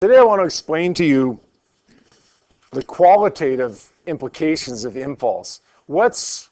Today I want to explain to you the qualitative implications of impulse. What's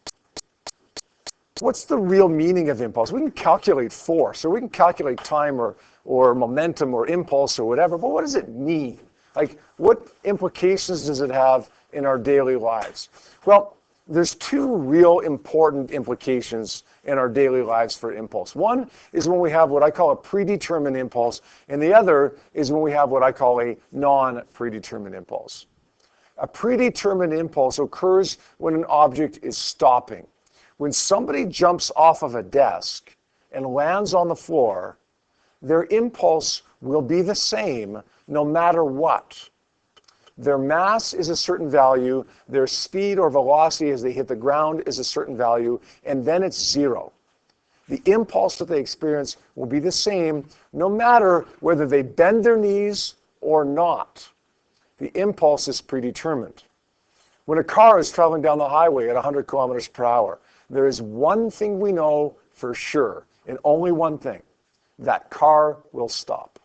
the real meaning of impulse? We can calculate force, or we can calculate time, or momentum, or impulse, or whatever, but what does it mean? Like, what implications does it have in our daily lives? Well, there's two real important implications in our daily lives for impulse. One is when we have what I call a predetermined impulse, and the other is when we have what I call a non-predetermined impulse. A predetermined impulse occurs when an object is stopping. When somebody jumps off of a desk and lands on the floor, their impulse will be the same no matter what. Their mass is a certain value, their speed or velocity as they hit the ground is a certain value, and then it's zero. The impulse that they experience will be the same no matter whether they bend their knees or not. The impulse is predetermined. When a car is traveling down the highway at 100 kilometers per hour, there is one thing we know for sure, and only one thing. That car will stop.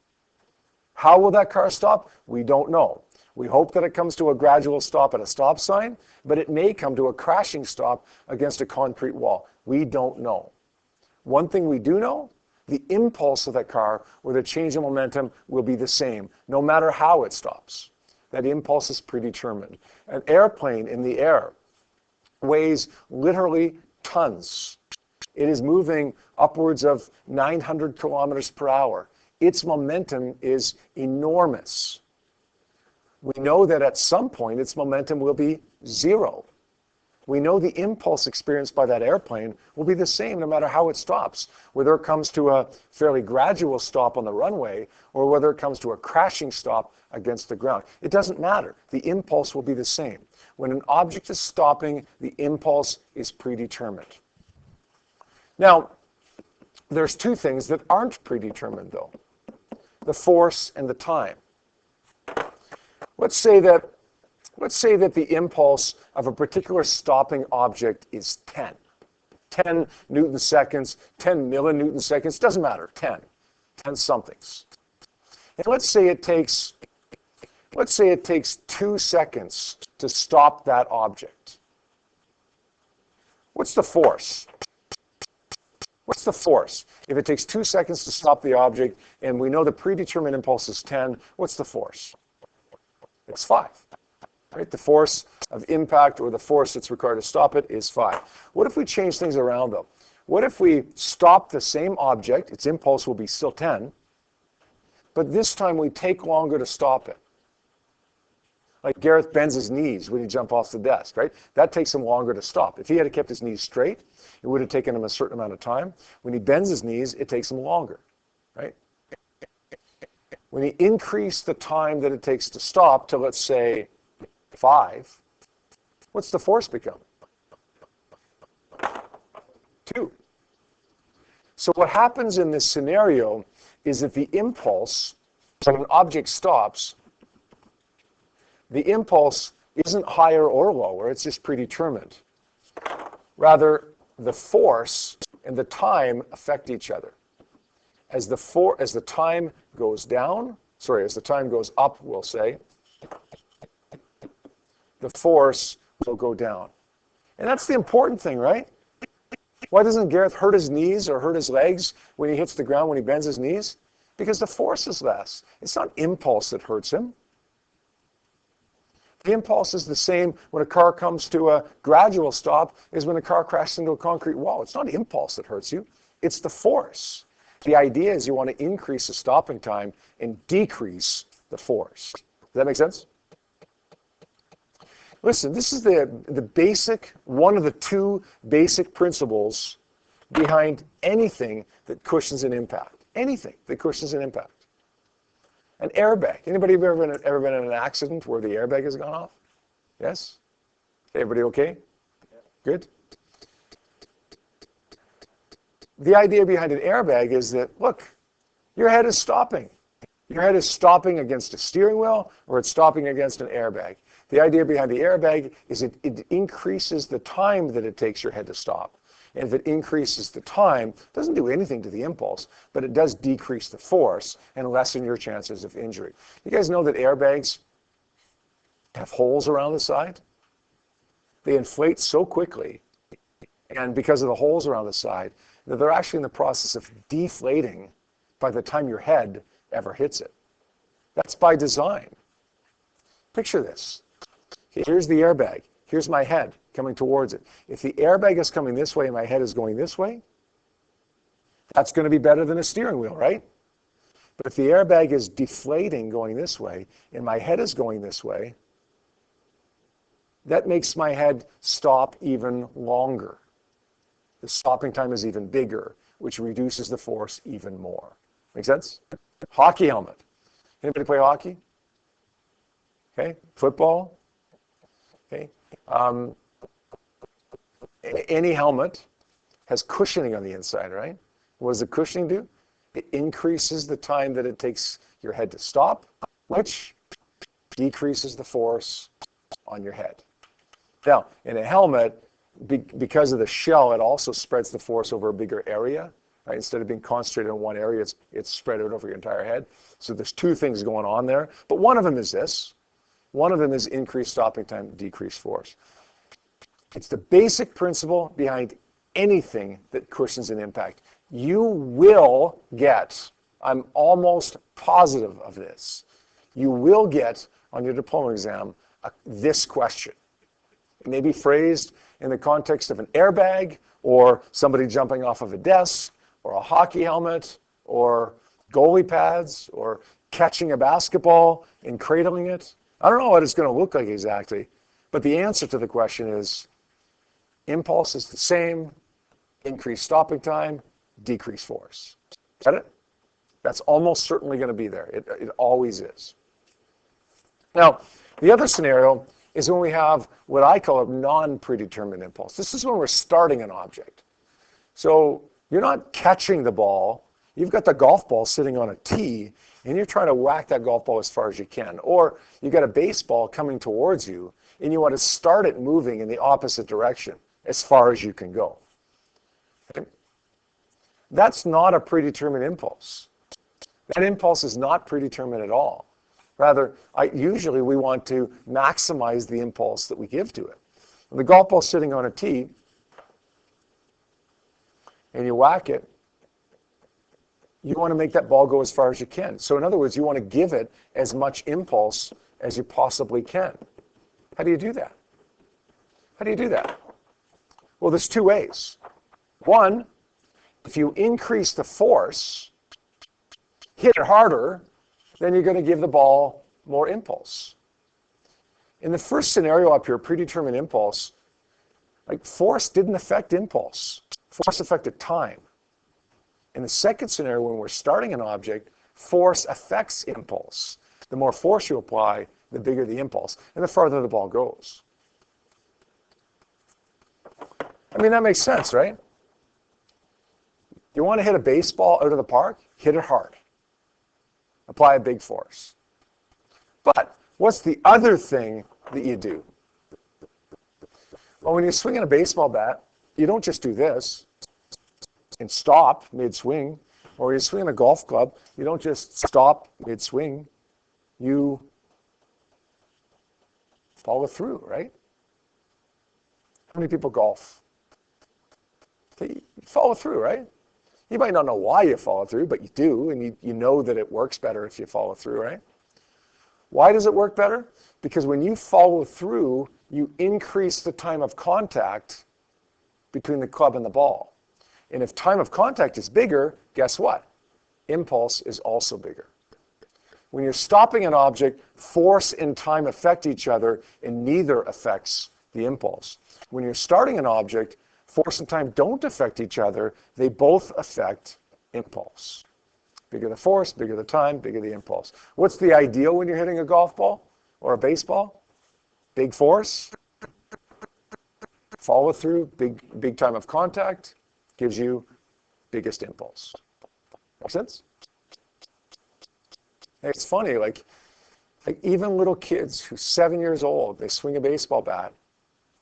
How will that car stop? We don't know. We hope that it comes to a gradual stop at a stop sign, but it may come to a crashing stop against a concrete wall. We don't know. One thing we do know, the impulse of that car or the change in momentum will be the same, no matter how it stops. That impulse is predetermined. An airplane in the air weighs literally tons. It is moving upwards of 900 kilometers per hour. Its momentum is enormous. We know that at some point its momentum will be zero. We know the impulse experienced by that airplane will be the same no matter how it stops, whether it comes to a fairly gradual stop on the runway or whether it comes to a crashing stop against the ground. It doesn't matter. The impulse will be the same. When an object is stopping, the impulse is predetermined. Now, there's two things that aren't predetermined, though. The force and the time. Let's say that the impulse of a particular stopping object is 10 Newton seconds, 10 millinewton seconds, doesn't matter, 10 somethings. And let's say it takes 2 seconds to stop that object. What's the force? What's the force? If it takes 2 seconds to stop the object, and we know the predetermined impulse is 10, what's the force? It's 5. Right? The force of impact, or the force that's required to stop it, is 5. What if we change things around, though? What if we stop the same object, its impulse will be still 10, but this time we take longer to stop it? Like Gareth bends his knees when he jumps off the desk, right? That takes him longer to stop. If he had kept his knees straight, it would have taken him a certain amount of time. When he bends his knees, it takes him longer, right? When he increased the time that it takes to stop to, let's say, 5, what's the force become? 2. So what happens in this scenario is that the impulse, when an object stops, the impulse isn't higher or lower, it's just predetermined. Rather, the force and the time affect each other. As the time goes up, we'll say, the force will go down. And that's the important thing, right? Why doesn't Gareth hurt his knees or hurt his legs when he hits the ground, when he bends his knees? Because the force is less. It's not impulse that hurts him. The impulse is the same when a car comes to a gradual stop as when a car crashes into a concrete wall. It's not impulse that hurts you. It's the force. The idea is you want to increase the stopping time and decrease the force. Does that make sense? Listen, this is the basic, one of the two basic principles behind anything that cushions an impact. Anything that cushions an impact. An airbag. Anybody ever been in an accident where the airbag has gone off? Yes? Everybody okay? Good? The idea behind an airbag is that, look, your head is stopping. Your head is stopping against a steering wheel, or it's stopping against an airbag. The idea behind the airbag is it increases the time that it takes your head to stop. And if it increases the time, it doesn't do anything to the impulse, but it does decrease the force and lessen your chances of injury. You guys know that airbags have holes around the side? They inflate so quickly, and because of the holes around the side, that they're actually in the process of deflating by the time your head ever hits it. That's by design. Picture this. Here's the airbag. Here's my head coming towards it. If the airbag is coming this way and my head is going this way, that's going to be better than a steering wheel, right? But if the airbag is deflating going this way and my head is going this way, that makes my head stop even longer. The stopping time is even bigger, which reduces the force even more. Make sense? Hockey helmet. Anybody play hockey? Okay. Football? Okay. Any helmet has cushioning on the inside, right? What does the cushioning do? It increases the time that it takes your head to stop, which decreases the force on your head. Now, in a helmet, because of the shell, it also spreads the force over a bigger area. Right? Instead of being concentrated in one area, it's spread out over your entire head. So there's two things going on there. But one of them is this. One of them is increased stopping time, decreased force. It's the basic principle behind anything that cushions an impact. You will get, I'm almost positive of this, you will get on your diploma exam this question. It may be phrased in the context of an airbag or somebody jumping off of a desk or a hockey helmet or goalie pads or catching a basketball and cradling it. I don't know what it's going to look like exactly, but the answer to the question is impulse is the same, increased stopping time, decreased force. Got it? That's almost certainly going to be there. It always is. Now, the other scenario is when we have what I call a non-predetermined impulse. This is when we're starting an object. So you're not catching the ball. You've got the golf ball sitting on a tee, and you're trying to whack that golf ball as far as you can. Or you've got a baseball coming towards you, and you want to start it moving in the opposite direction as far as you can go. Okay? That's not a predetermined impulse. That impulse is not predetermined at all. Rather, usually we want to maximize the impulse that we give to it. When the golf ball's sitting on a tee, and you whack it, you want to make that ball go as far as you can. So in other words, you want to give it as much impulse as you possibly can. How do you do that? How do you do that? Well, there's two ways. One, if you increase the force, hit it harder, then you're going to give the ball more impulse. In the first scenario up here, predetermined impulse, like force didn't affect impulse. Force affected time. In the second scenario, when we're starting an object, force affects impulse. The more force you apply, the bigger the impulse, and the farther the ball goes. I mean, that makes sense, right? You want to hit a baseball out of the park? Hit it hard. Apply a big force. But what's the other thing that you do? Well, when you're swinging a baseball bat, you don't just do this and stop mid-swing. Or when you're swinging a golf club, you don't just stop mid-swing. You follow through, right? How many people golf? You follow through, right? You might not know why you follow through, but you do, and you know that it works better if you follow through, right? Why does it work better? Because when you follow through, you increase the time of contact between the club and the ball. And if time of contact is bigger, guess what? Impulse is also bigger. When you're stopping an object, force and time affect each other, and neither affects the impulse. When you're starting an object, force and time don't affect each other. They both affect impulse. Bigger the force, bigger the time, bigger the impulse. What's the ideal when you're hitting a golf ball or a baseball? Big force, follow through, big time of contact gives you biggest impulse. Make sense? It's funny, like even little kids who's 7 years old, they swing a baseball bat,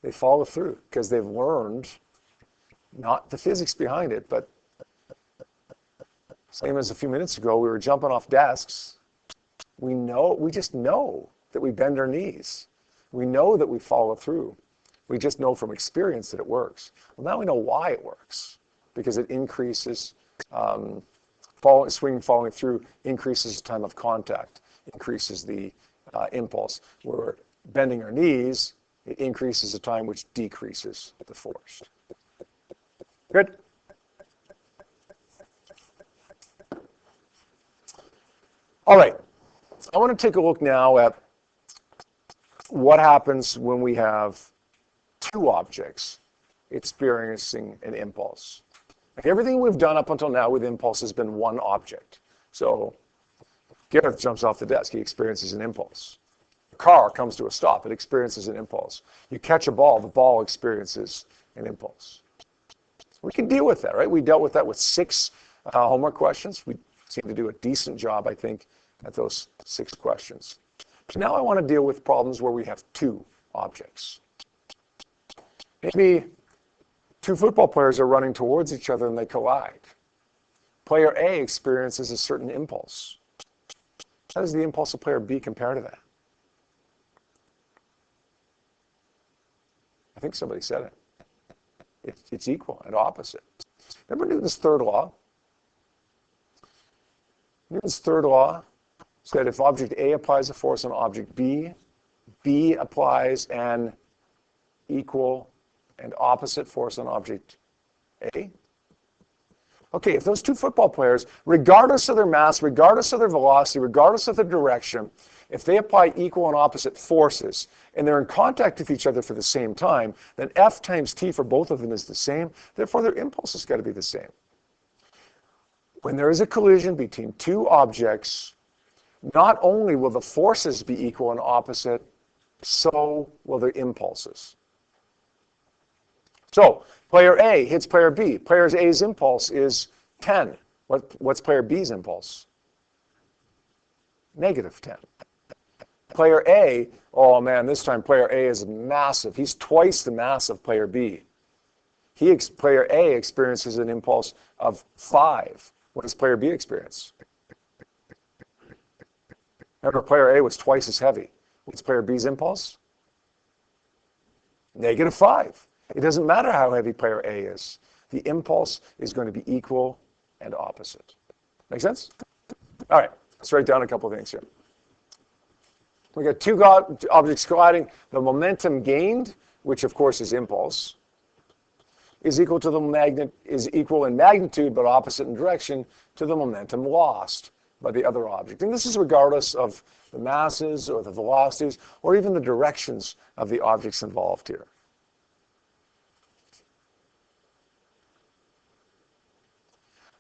they follow through because they've learned not the physics behind it, but same as a few minutes ago, we were jumping off desks. We just know that we bend our knees. We know that we follow through. We just know from experience that it works. Well, now we know why it works, because it increases, following through increases the time of contact, increases the impulse. We're bending our knees, it increases the time, which decreases the force. Good? All right, I want to take a look now at what happens when we have two objects experiencing an impulse. Like everything we've done up until now with impulse has been one object. So Gareth jumps off the desk, he experiences an impulse. A car comes to a stop, it experiences an impulse. You catch a ball, the ball experiences an impulse. We can deal with that, right? We dealt with that with 6 homework questions. We seem to do a decent job, I think, at those 6 questions. But now I want to deal with problems where we have 2 objects. Maybe 2 football players are running towards each other and they collide. Player A experiences a certain impulse. How does the impulse of player B compare to that? I think somebody said it. It's equal and opposite. Remember Newton's third law? Newton's third law said if object A applies a force on object B, B applies an equal and opposite force on object A. Okay, if those 2 football players, regardless of their mass, regardless of their velocity, regardless of their direction, if they apply equal and opposite forces and they're in contact with each other for the same time, then F times T for both of them is the same. Therefore, their impulse has got to be the same. When there is a collision between 2 objects, not only will the forces be equal and opposite, so will their impulses. So, player A hits player B. Player A's impulse is 10. What's player B's impulse? Negative 10. Player A, oh man, this time player A is massive. He's twice the mass of player B. Player A experiences an impulse of 5. What does player B experience? Remember, player A was twice as heavy. What's player B's impulse? Negative 5. It doesn't matter how heavy player A is. The impulse is going to be equal and opposite. Make sense? All right, let's write down a couple of things here. We got 2 objects colliding. The momentum gained, which of course is impulse, is equal in magnitude but opposite in direction to the momentum lost by the other object. And this is regardless of the masses or the velocities or even the directions of the objects involved here.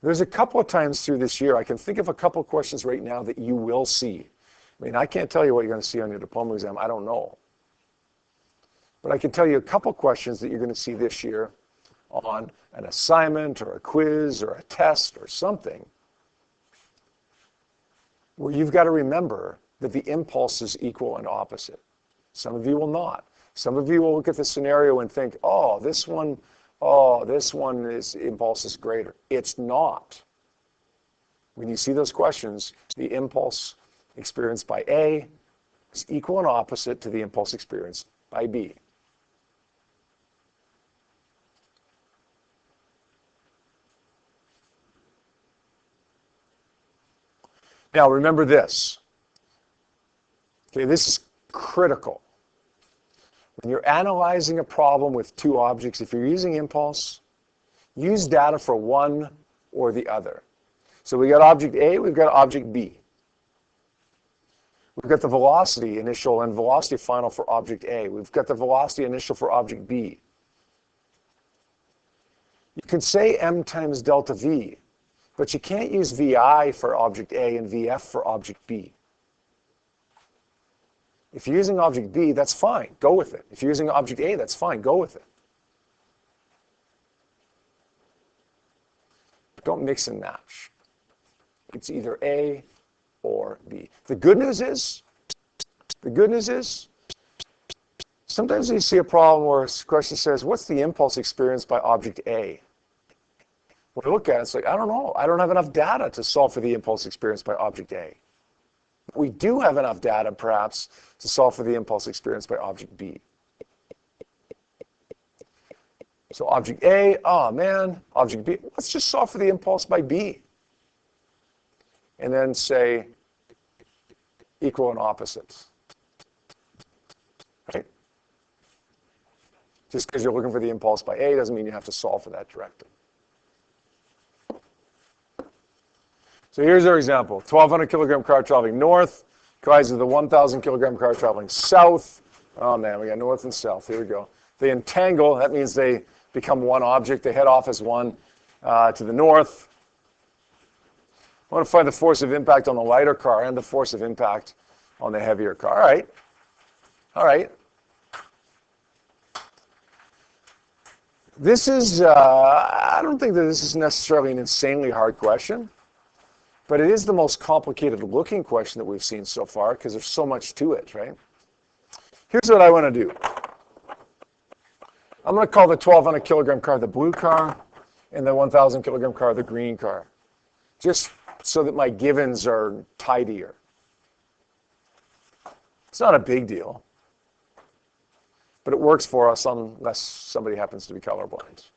There's a couple of times through this year, I can think of a couple of questions right now that you will see. I mean, I can't tell you what you're going to see on your diploma exam. I don't know. But I can tell you a couple of questions that you're going to see this year on an assignment or a quiz or a test or something where you've got to remember that the impulse is equal and opposite. Some of you will not. Some of you will look at the scenario and think, oh, this one is impulse is greater. It's not. When you see those questions, the impulse experienced by A is equal and opposite to the impulse experienced by B. Now remember this. Okay, this is critical. When you're analyzing a problem with 2 objects, if you're using impulse, use data for one or the other. So we got object A, we've got object B. We've got the velocity initial and velocity final for object A. We've got the velocity initial for object B. You can say m times delta V, but you can't use VI for object A and VF for object B. If you're using object B, that's fine. Go with it. If you're using object A, that's fine. Go with it. Don't mix and match. It's either A or B. The good news is, Sometimes you see a problem where a question says, what's the impulse experienced by object A? When I look at it, it's like, I don't know. I don't have enough data to solve for the impulse experienced by object A. We do have enough data, perhaps, to solve for the impulse experienced by object B. So object A, oh man, object B, let's just solve for the impulse by B. And then say equal and opposite. Right? Just because you're looking for the impulse by A doesn't mean you have to solve for that directly. So here's our example. 1,200 kilogram car traveling north collides with a 1,000 kilogram car traveling south. Oh man, we got north and south. Here we go. They entangle. That means they become one object. They head off as one to the north. I want to find the force of impact on the lighter car and the force of impact on the heavier car. All right. All right. This is, I don't think that this is necessarily an insanely hard question, but it is the most complicated looking question that we've seen so far because there's so much to it, right? Here's what I want to do. I'm going to call the 1,200 kilogram car the blue car and the 1,000 kilogram car the green car, just so that my givens are tidier. It's not a big deal, but it works for us unless somebody happens to be colorblind.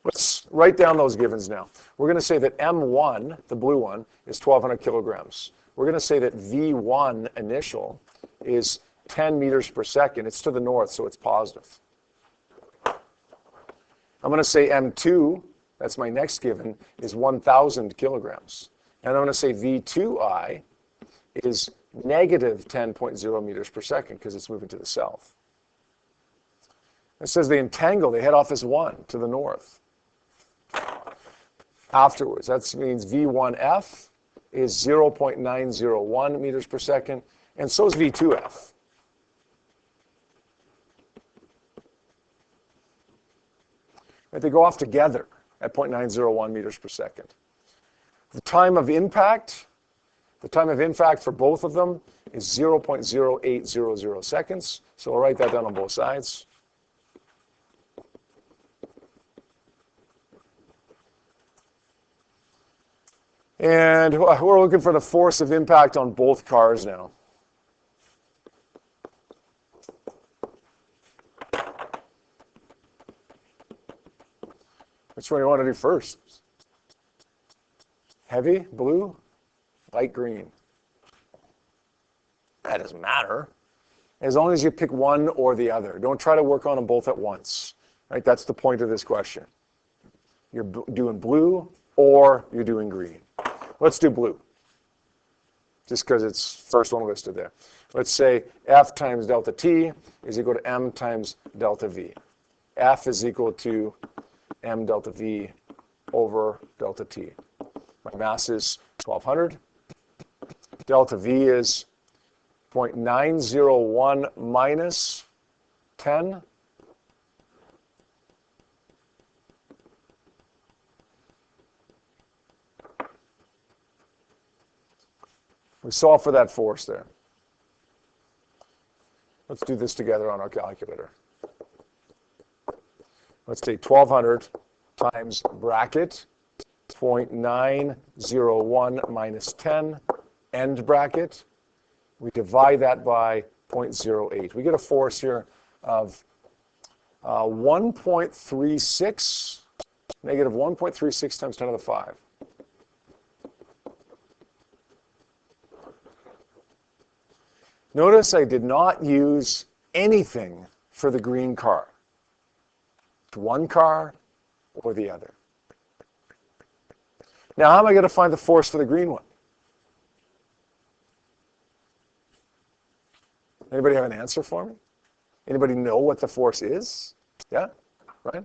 Let's write down those givens now. We're going to say that M1, the blue one, is 1,200 kilograms. We're going to say that V1 initial is 10 meters per second. It's to the north, so it's positive. I'm going to say M2, that's my next given, is 1,000 kilograms. And I'm going to say V2I is negative 10.0 meters per second because it's moving to the south. It says they entangle, they head off as one to the north. Afterwards, that means V1F is 0.901 meters per second, and so is V2F. Right, they go off together at 0.901 meters per second. The time of impact for both of them is 0.0800 seconds. So I'll write that down on both sides. And we're looking for the force of impact on both cars now. Which one do you want to do first? Heavy, blue, light green. That doesn't matter. As long as you pick one or the other. Don't try to work on them both at once. Right? That's the point of this question. You're doing blue or you're doing green. Let's do blue, just because it's first one listed there. Let's say F times delta T is equal to M times delta V. F is equal to M delta V over delta T. My mass is 1,200. Delta V is 0.901 minus 10. We solve for that force there. Let's do this together on our calculator. Let's take 1,200 times bracket 0.901 minus 10, end bracket. We divide that by 0.08. We get a force here of 1.36, negative 1.36 times 10 to the 5. Notice I did not use anything for the green car. One car or the other. Now, how am I going to find the force for the green one? Anybody have an answer for me? Anybody know what the force is? Yeah? Right?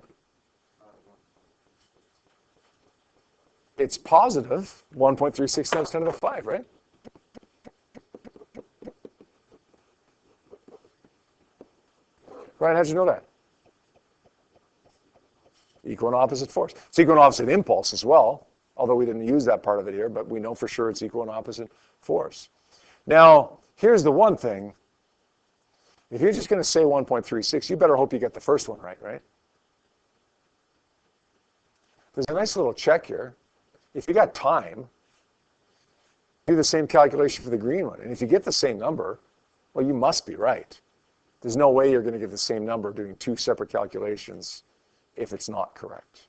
It's positive 1.36 times 10 to the 5, right? Ryan, how'd you know that? Equal and opposite force. It's equal and opposite impulse as well, although we didn't use that part of it here, but we know for sure it's equal and opposite force. Now, Here's the one thing. If you're just going to say 1.36, you better hope you get the first one right, right? There's a nice little check here. If you got time, do the same calculation for the green one. And if you get the same number, well, you must be right. There's no way you're going to get the same number doing two separate calculations if it's not correct.